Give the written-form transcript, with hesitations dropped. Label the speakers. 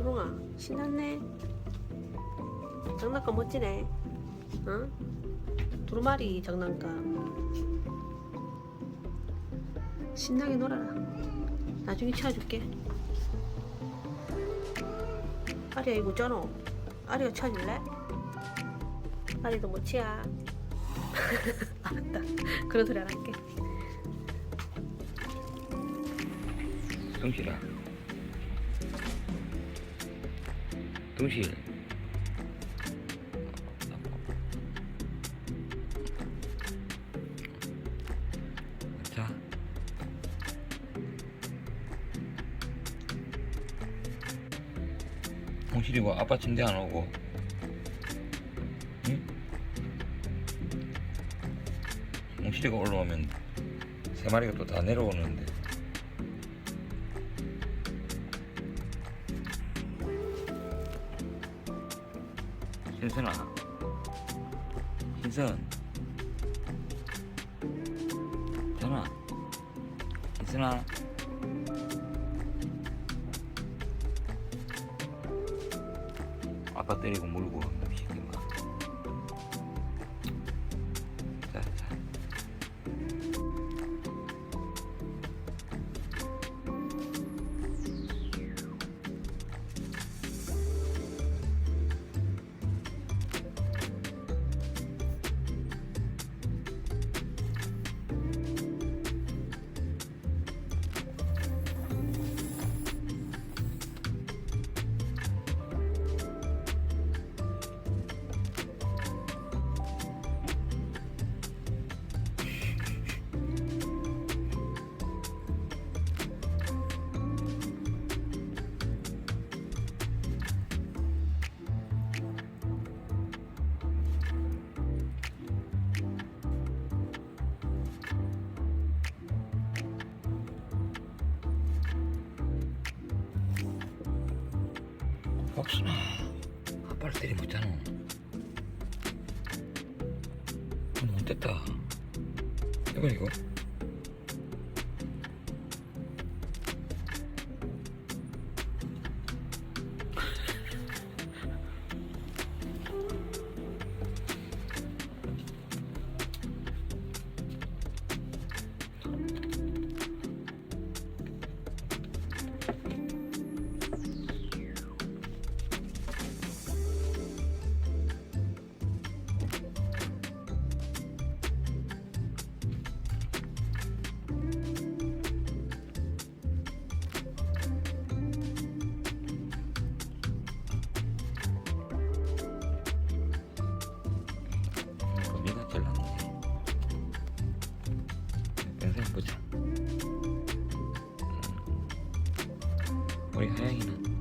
Speaker 1: 두롱아 신났네. 장난감 멋지네. 응? 두루마리 장난감. 신나게 놀아라. 나중에 찾아줄게. 아리야 이거 있잖아. 아리가 찾을래? 아리도 멋지야. 알았다. 그런 소리 안 할게.
Speaker 2: 동실아, 동실. 자, 동실이고 아빠 침대 안 오고, 응? 동실이가 올라오면 세 마리가 또 다 내려오는데. 신선아, 신선, 전아, 신선아. 아빠 때리고 물고 시키마. 자, 자. 복순아, 아빠를 때리면 있잖아. 못됐다. 해봐 이거. 네가 제일 낫네. 영상 보자. 우리 하영이는